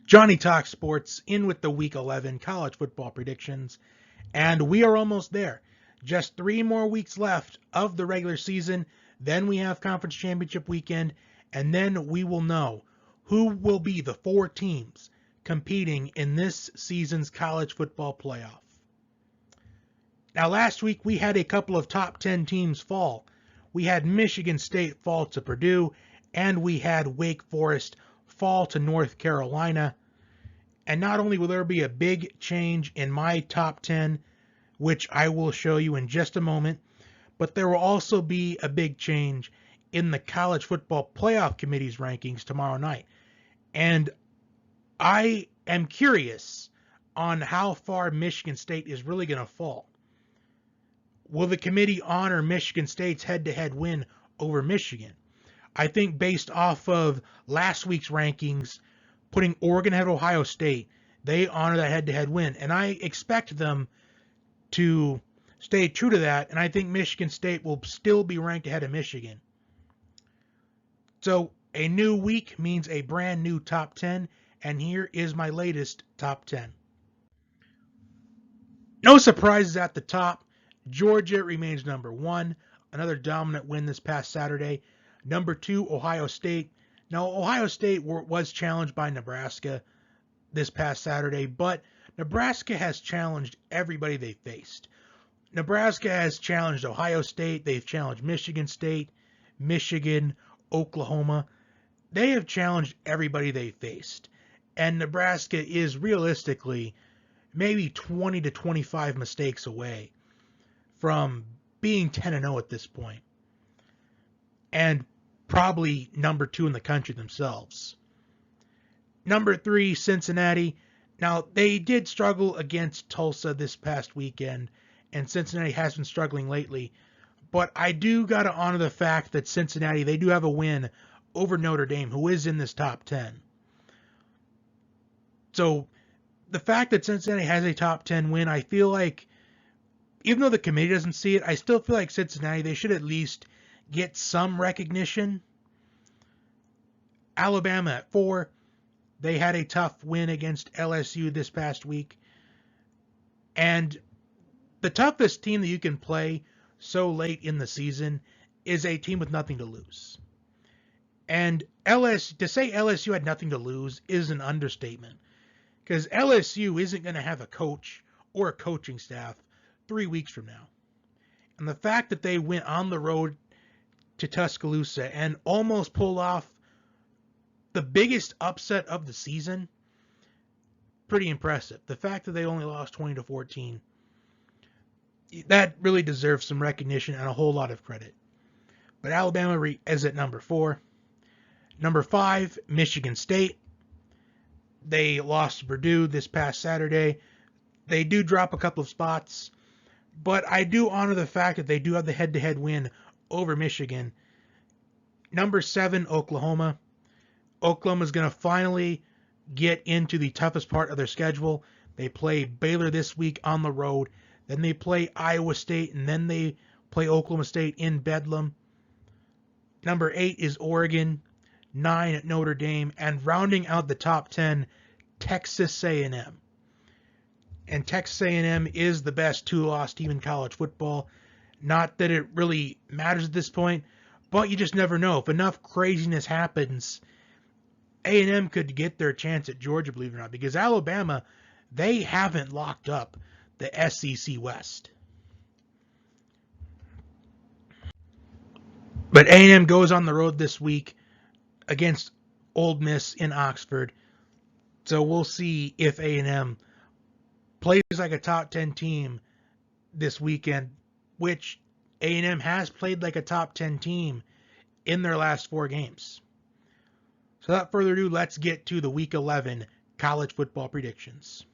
Johnny Talk Sports in with the Week 11 college football predictions, and we are almost there. Just 3 more weeks left of the regular season. Then we have conference championship weekend, and then we will know who will be the 4 teams competing in this season's college football playoff. Now, last week we had a couple of top 10 teams fall. We had Michigan State fall to Purdue, and we had Wake Forest fall to North Carolina. And not only will there be a big change in my top 10, which I will show you in just a moment, but there will also be a big change in the College Football Playoff Committee's rankings tomorrow night. And I am curious on how far Michigan State is really going to fall. Will the committee honor Michigan State's head-to-head win over Michigan? I think based off of last week's rankings, putting Oregon ahead of Ohio State, they honor that head-to-head win. And I expect them to stay true to that, and I think Michigan State will still be ranked ahead of Michigan. So a new week means a brand new top 10, and here is my latest top 10. No surprises at the top. Georgia remains number 1, another dominant win this past Saturday. Number 2, Ohio State. Now, Ohio State was challenged by Nebraska this past Saturday, but Nebraska has challenged everybody they faced. Nebraska has challenged Ohio State. They've challenged Michigan State, Michigan, Oklahoma. They have challenged everybody they faced. And Nebraska is realistically maybe 20 to 25 mistakes away from being 10-0 at this point. And probably number 2 in the country themselves. Number 3, Cincinnati. Now, they did struggle against Tulsa this past weekend, and Cincinnati has been struggling lately. But I do got to honor the fact that Cincinnati, they do have a win over Notre Dame, who is in this top 10. So the fact that Cincinnati has a top 10 win, I feel like, even though the committee doesn't see it, I still feel like Cincinnati, they should at least get some recognition. Alabama at 4. They had a tough win against LSU this past week. And the toughest team that you can play so late in the season is a team with nothing to lose. And to say LSU had nothing to lose is an understatement. Because LSU isn't going to have a coach or a coaching staff 3 weeks from now. And the fact that they went on the road to Tuscaloosa and almost pulled off the biggest upset of the season, pretty impressive. The fact that they only lost 20-14, that really deserves some recognition and a whole lot of credit. But Alabama is at number 4. Number 5, Michigan State. They lost to Purdue this past Saturday. They do drop a couple of spots, but I do honor the fact that they do have the head-to-head win over Michigan. Number 7, Oklahoma. Oklahoma is going to finally get into the toughest part of their schedule. They play Baylor this week on the road. Then they play Iowa State, and then they play Oklahoma State in Bedlam. Number 8 is Oregon. 9 at Notre Dame. And rounding out the top 10, Texas A&M. And Texas A&M is the best 2-loss team in college football. Not that it really matters at this point, but you just never know. If enough craziness happens, A&M could get their chance at Georgia, believe it or not, because Alabama, they haven't locked up the SEC West. But A&M goes on the road this week against Ole Miss in Oxford. So we'll see if A&M plays like a top 10 team this weekend, which A&M has played like a top 10 team in their last 4 games. So without further ado, let's get to the Week 11 college football predictions.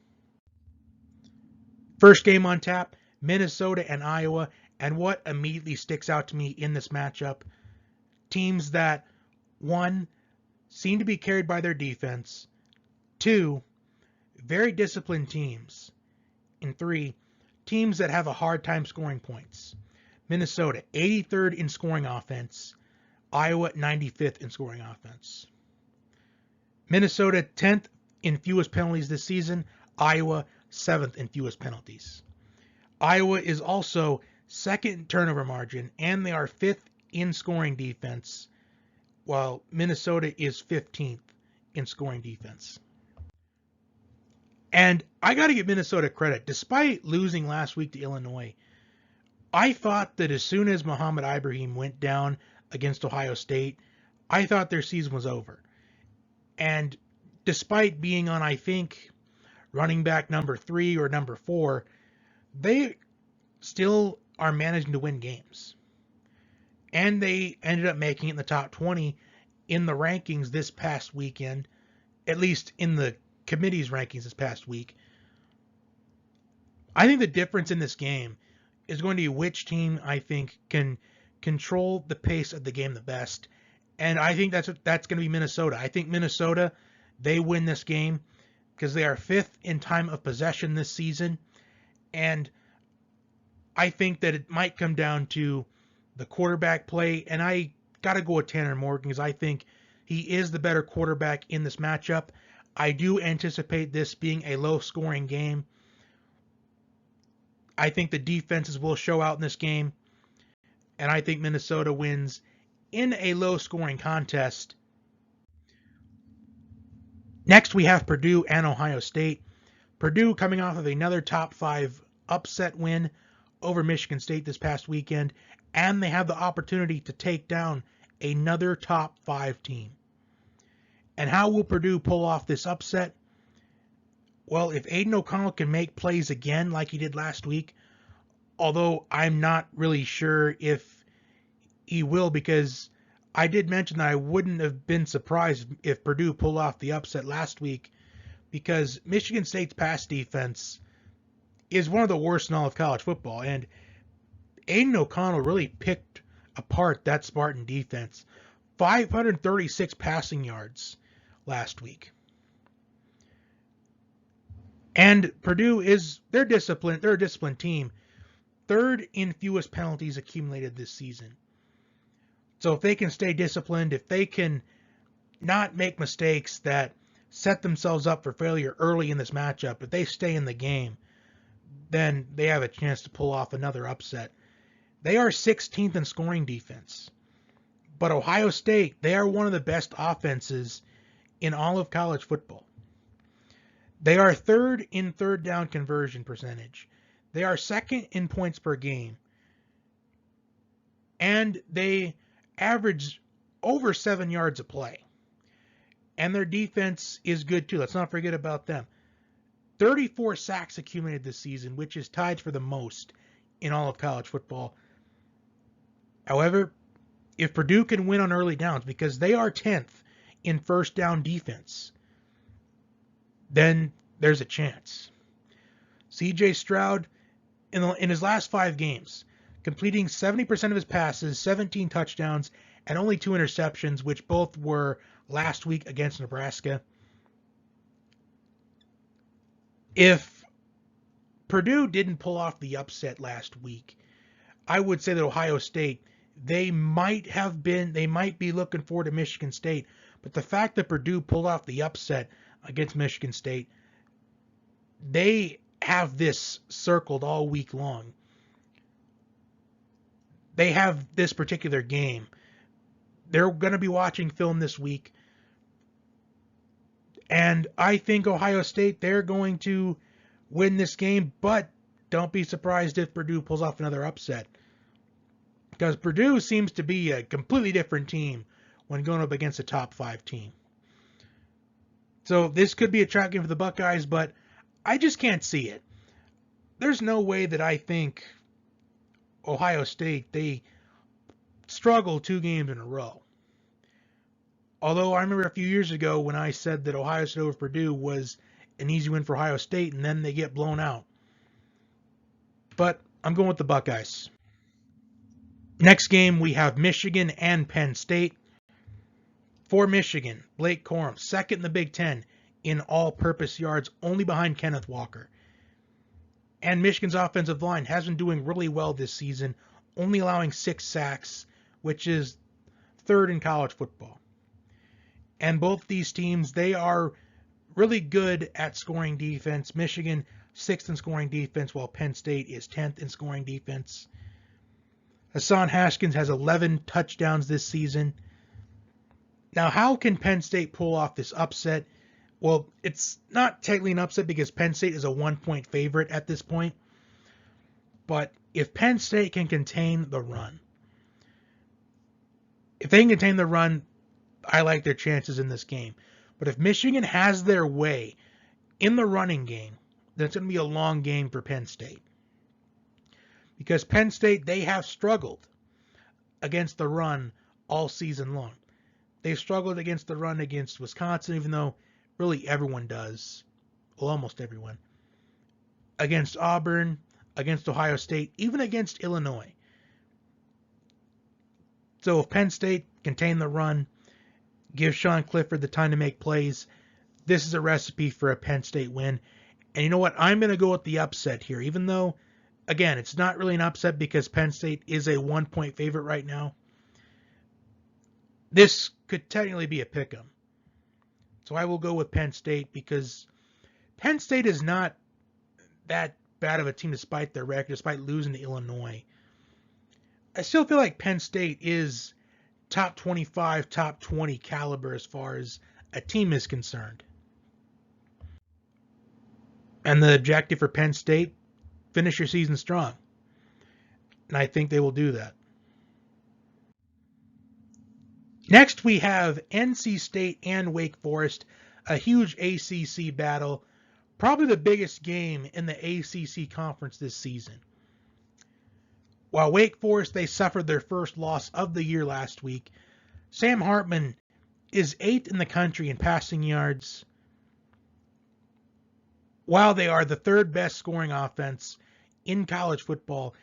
First game on tap, Minnesota and Iowa. And what immediately sticks out to me in this matchup, teams that, 1, seem to be carried by their defense, 2, very disciplined teams, and 3, teams that have a hard time scoring points. Minnesota, 83rd in scoring offense. Iowa, 95th in scoring offense. Minnesota, 10th in fewest penalties this season. Iowa, 7th in fewest penalties. Iowa is also 2nd in turnover margin, and they are 5th in scoring defense, while Minnesota is 15th in scoring defense. And I got to give Minnesota credit. Despite losing last week to Illinois, I thought that as soon as Mohamed Ibrahim went down against Ohio State, I thought their season was over. And despite being on, I think, running back number 3 or number 4, they still are managing to win games. And they ended up making it in the top 20 in the rankings this past weekend, at least in the committee's rankings this past week. I think the difference in this game is going to be which team I think can control the pace of the game the best. And I think that's going to be Minnesota. I think Minnesota, they win this game because they are 5th in time of possession this season. And I think that it might come down to the quarterback play. And I got to go with Tanner Morgan because I think he is the better quarterback in this matchup. I do anticipate this being a low-scoring game. I think the defenses will show out in this game. And I think Minnesota wins in a low-scoring contest. Next, we have Purdue and Ohio State. Purdue coming off of another top 5 upset win over Michigan State this past weekend. And they have the opportunity to take down another top 5 team. And how will Purdue pull off this upset? Well, if Aiden O'Connell can make plays again like he did last week, although I'm not really sure if he will, because I did mention that I wouldn't have been surprised if Purdue pulled off the upset last week, because Michigan State's pass defense is one of the worst in all of college football, and Aiden O'Connell really picked apart that Spartan defense. 536 passing yards last week. And Purdue they're disciplined. They're a disciplined team. 3rd in fewest penalties accumulated this season. So if they can stay disciplined, if they can not make mistakes that set themselves up for failure early in this matchup, if they stay in the game, then they have a chance to pull off another upset. They are 16th in scoring defense. But Ohio State, they are one of the best offenses in all of college football. They are 3rd in third down conversion percentage. They are 2nd in points per game. And they average over 7 yards a play. And their defense is good too. Let's not forget about them. 34 sacks accumulated this season, which is tied for the most in all of college football. However, if Purdue can win on early downs, because they are 10th in first down defense, then there's a chance. C.J. Stroud, in his last 5 games, completing 70% of his passes, 17 touchdowns, and only 2 interceptions, which both were last week against Nebraska. If Purdue didn't pull off the upset last week, I would say that Ohio State, they might be looking forward to Michigan State, but the fact that Purdue pulled off the upset against Michigan State, they have this circled all week long. They have this particular game. They're going to be watching film this week. And I think Ohio State, they're going to win this game, but don't be surprised if Purdue pulls off another upset. Because Purdue seems to be a completely different team when going up against a top 5 team. So this could be a trap game for the Buckeyes, but I just can't see it. There's no way that I think Ohio State, they struggle 2 games in a row. Although I remember a few years ago when I said that Ohio State over Purdue was an easy win for Ohio State, and then they get blown out. But I'm going with the Buckeyes. Next game, we have Michigan and Penn State. For Michigan, Blake Corum, 2nd in the Big Ten in all-purpose yards, only behind Kenneth Walker. And Michigan's offensive line has been doing really well this season, only allowing 6 sacks, which is 3rd in college football. And both these teams, they are really good at scoring defense. Michigan, 6th in scoring defense, while Penn State is 10th in scoring defense. Hassan Haskins has 11 touchdowns this season. Now, how can Penn State pull off this upset? Well, it's not technically an upset because Penn State is a 1-point favorite at this point. But if Penn State can contain the run, I like their chances in this game. But if Michigan has their way in the running game, then it's going to be a long game for Penn State. Because Penn State, they have struggled against the run all season long. They've struggled against the run against Wisconsin, even though really everyone does. Well, almost everyone. Against Auburn, against Ohio State, even against Illinois. So if Penn State contain the run, give Sean Clifford the time to make plays, this is a recipe for a Penn State win. And you know what? I'm going to go with the upset here, even though, again, it's not really an upset because Penn State is a 1-point favorite right now. This could technically be a pick'em. So I will go with Penn State because Penn State is not that bad of a team despite their record, despite losing to Illinois. I still feel like Penn State is top 25, top 20 caliber as far as a team is concerned. And the objective for Penn State, finish your season strong. And I think they will do that. Next, we have NC State and Wake Forest, a huge ACC battle, probably the biggest game in the ACC conference this season. While Wake Forest, they suffered their first loss of the year last week, Sam Hartman is 8th in the country in passing yards, while they are the 3rd best scoring offense in college football,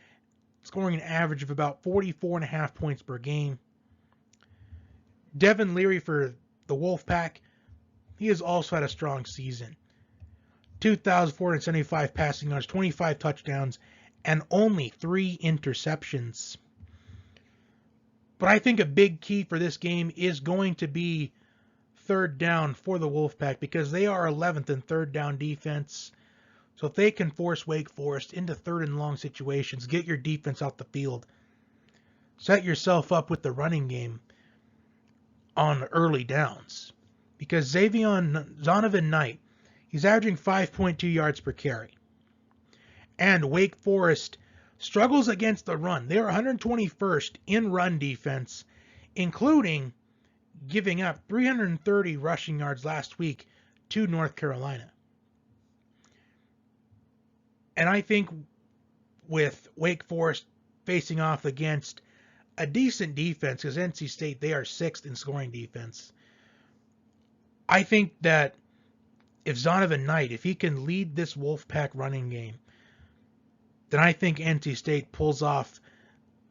scoring an average of about 44.5 points per game. Devin Leary for the Wolfpack, he has also had a strong season. 2,475 passing yards, 25 touchdowns, and only 3 interceptions. But I think a big key for this game is going to be 3rd down for the Wolfpack because they are 11th in 3rd down defense. So if they can force Wake Forest into 3rd and long situations, get your defense out the field, set yourself up with the running game on early downs. Because Zonovan Knight, he's averaging 5.2 yards per carry. And Wake Forest struggles against the run. They are 121st in run defense, including giving up 330 rushing yards last week to North Carolina. And I think with Wake Forest facing off against a decent defense, because NC State, they are 6th in scoring defense, I think that if Zonovan Knight, if he can lead this Wolfpack running game, then I think NC State pulls off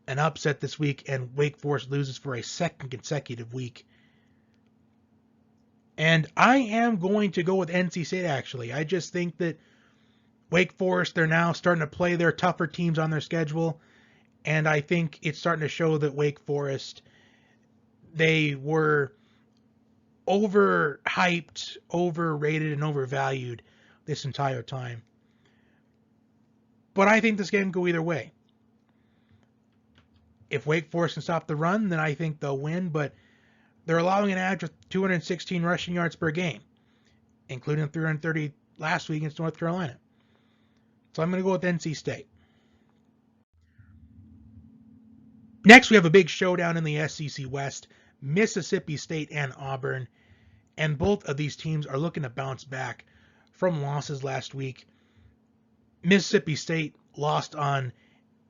an upset this week and Wake Forest loses for a 2nd consecutive week. And I am going to go with NC State, actually. I just think that Wake Forest, they're now starting to play their tougher teams on their schedule. And I think it's starting to show that Wake Forest, they were overhyped, overrated, and overvalued this entire time. But I think this game can go either way. If Wake Forest can stop the run, then I think they'll win. But they're allowing an average of 216 rushing yards per game, including 330 last week against North Carolina. So I'm going to go with NC State. Next, we have a big showdown in the SEC West, Mississippi State and Auburn. And both of these teams are looking to bounce back from losses last week. Mississippi State lost on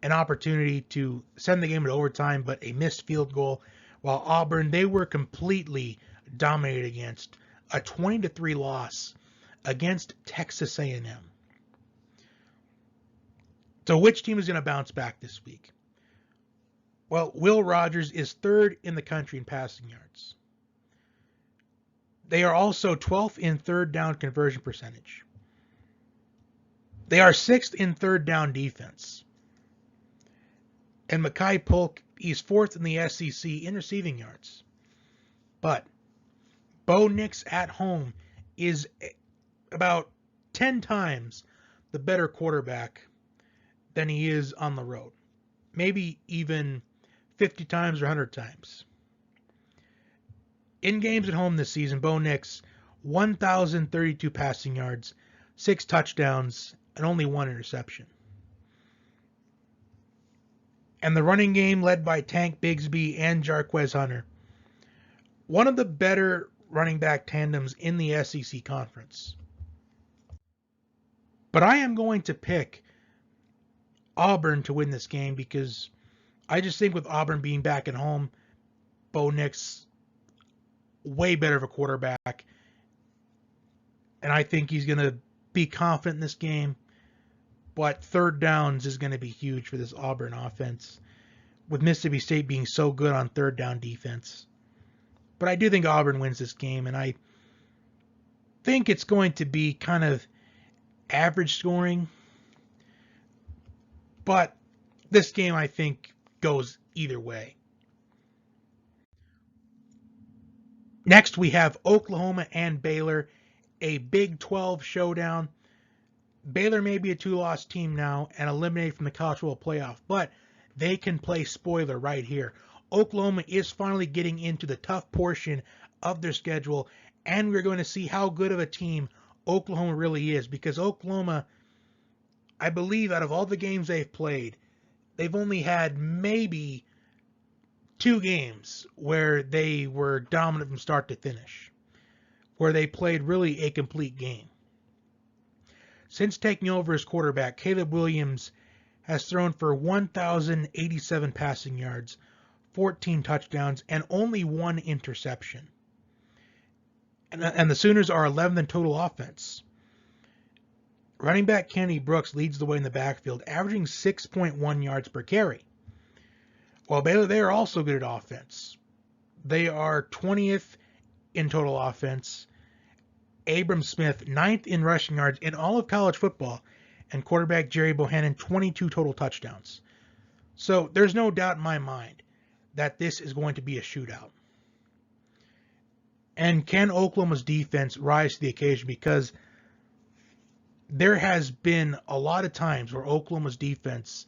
an opportunity to send the game to overtime, but a missed field goal, while Auburn, they were completely dominated against a 20-3 loss against Texas A&M. So which team is going to bounce back this week? Well, Will Rogers is 3rd in the country in passing yards. They are also 12th in 3rd down conversion percentage. They are 6th in 3rd down defense. And Mekhi Polk, he's 4th in the SEC in receiving yards. But Bo Nix at home is about 10 times the better quarterback than he is on the road. Maybe even 50 times or 100 times. In games at home this season, Bo Nix, 1,032 passing yards, 6 touchdowns, and only 1 interception. And the running game led by Tank Bigsby and Jarquez Hunter. One of the better running back tandems in the SEC conference. But I am going to pick Auburn to win this game because I just think with Auburn being back at home, Bo Nix, way better of a quarterback. And I think he's going to be confident in this game. But third downs is going to be huge for this Auburn offense, with Mississippi State being so good on third down defense. But I do think Auburn wins this game, and I think it's going to be kind of average scoring. But this game, I think, goes either way. Next, we have Oklahoma and Baylor, a Big 12 showdown. Baylor may be a 2-loss team now and eliminated from the College Football Playoff, but they can play spoiler right here. Oklahoma is finally getting into the tough portion of their schedule, and we're going to see how good of a team Oklahoma really is, because Oklahoma, I believe out of all the games they've played, they've only had maybe 2 games where they were dominant from start to finish, where they played really a complete game. Since taking over as quarterback, Caleb Williams has thrown for 1,087 passing yards, 14 touchdowns, and only 1 interception. And the Sooners are 11th in total offense. Running back Kenny Brooks leads the way in the backfield, averaging 6.1 yards per carry. While Baylor, they are also good at offense. They are 20th in total offense. Abram Smith, 9th in rushing yards in all of college football, and quarterback Jerry Bohannon, 22 total touchdowns. So there's no doubt in my mind that this is going to be a shootout. And can Oklahoma's defense rise to the occasion? Because there has been a lot of times where Oklahoma's defense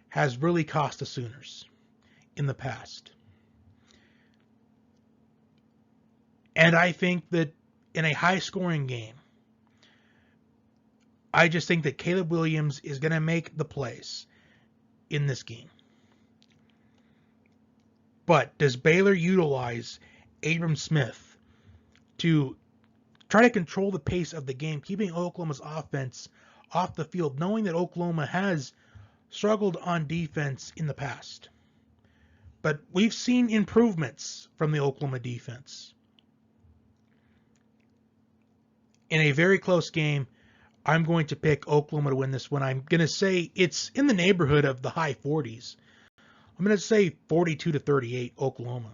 has really cost the Sooners in the past. And I think that in a high-scoring game, I just think that Caleb Williams is going to make the plays in this game. But does Baylor utilize Abram Smith to try to control the pace of the game, keeping Oklahoma's offense off the field, knowing that Oklahoma has struggled on defense in the past? But we've seen improvements from the Oklahoma defense. In a very close game, I'm going to pick Oklahoma to win this one. I'm going to say it's in the neighborhood of the high 40s. I'm going to say 42-38 Oklahoma.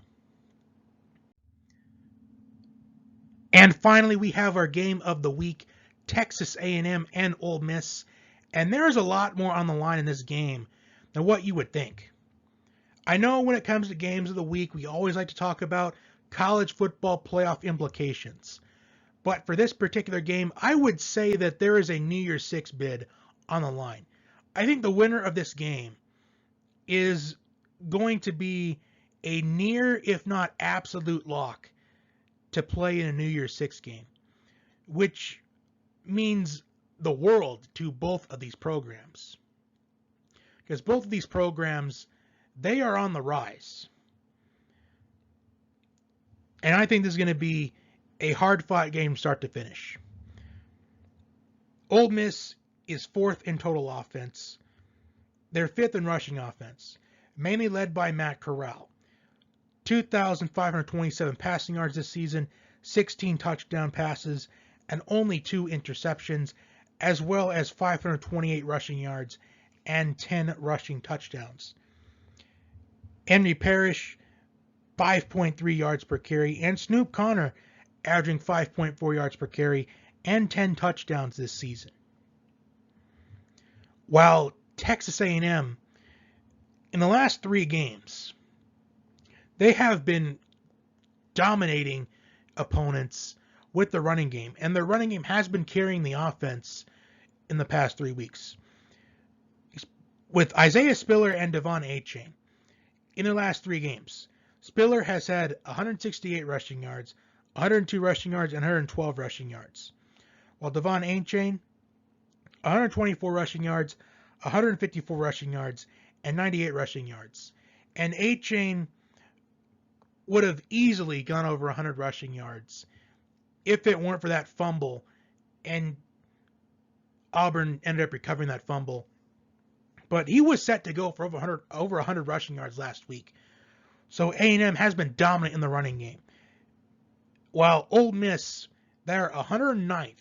And finally, we have our game of the week, Texas A&M and Ole Miss. And there's a lot more on the line in this game than what you would think. I know when it comes to games of the week, we always like to talk about college football playoff implications. But for this particular game, I would say that there is a New Year's Six bid on the line. I think the winner of this game is going to be a near, if not absolute lock to play in a New Year's Six game, which means the world to both of these programs. Because both of these programs, they are on the rise. And I think this is going to be a hard-fought game start to finish. Ole Miss is 4th in total offense. They're 5th in rushing offense, mainly led by Matt Corral. 2,527 passing yards this season, 16 touchdown passes, and only 2 interceptions, as well as 528 rushing yards and 10 rushing touchdowns. Henry Parrish, 5.3 yards per carry, and Snoop Connor, averaging 5.4 yards per carry and 10 touchdowns this season. While Texas A&M, in the last 3 games, they have been dominating opponents with the running game, and their running game has been carrying the offense in the past 3 weeks. With Isaiah Spiller and Devon Achane in their last 3 games, Spiller has had 168 rushing yards, 102 rushing yards, and 112 rushing yards. While Devon Achane, 124 rushing yards, 154 rushing yards, and 98 rushing yards. And Achane would have easily gone over 100 rushing yards if it weren't for that fumble, and Auburn ended up recovering that fumble. But he was set to go for over 100 rushing yards last week. So A&M has been dominant in the running game. While Ole Miss, they're 109th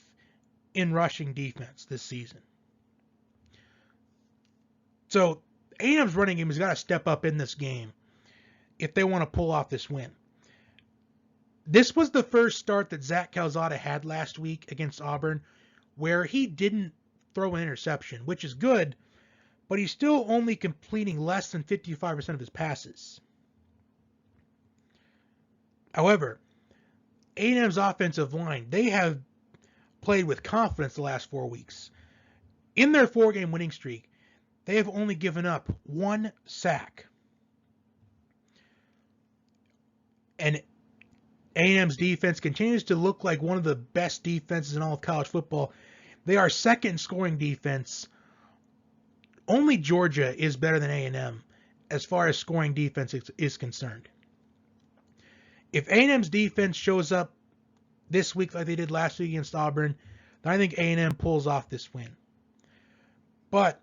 in rushing defense this season. So A&M's running game has got to step up in this game if they want to pull off this win. This was the first start that Zach Calzada had last week against Auburn where he didn't throw an interception, which is good, but he's still only completing less than 55% of his passes. However, A&M's offensive line, they have played with confidence the last 4 weeks. In their 4-game winning streak, they have only given up 1 sack. And A&M's defense continues to look like one of the best defenses in all of college football. They are second in scoring defense. Only Georgia is better than A&M as far as scoring defense is concerned. If A&M's defense shows up this week like they did last week against Auburn, then I think A&M pulls off this win. But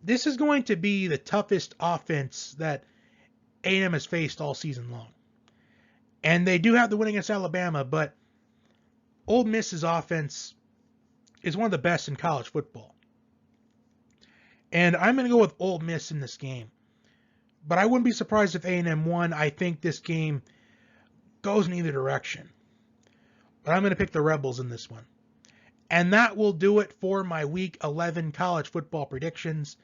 this is going to be the toughest offense that A&M has faced all season long. And they do have the win against Alabama, but Ole Miss's offense is one of the best in college football. And I'm going to go with Ole Miss in this game. But I wouldn't be surprised if A&M won. I think this game goes in either direction. But I'm going to pick the Rebels in this one. And that will do it for my Week 11 college football predictions.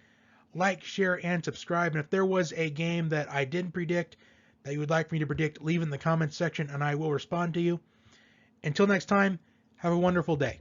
Like, share, and subscribe. And if there was a game that I didn't predict that you would like me to predict, leave in the comments section and I will respond to you. Until next time, have a wonderful day.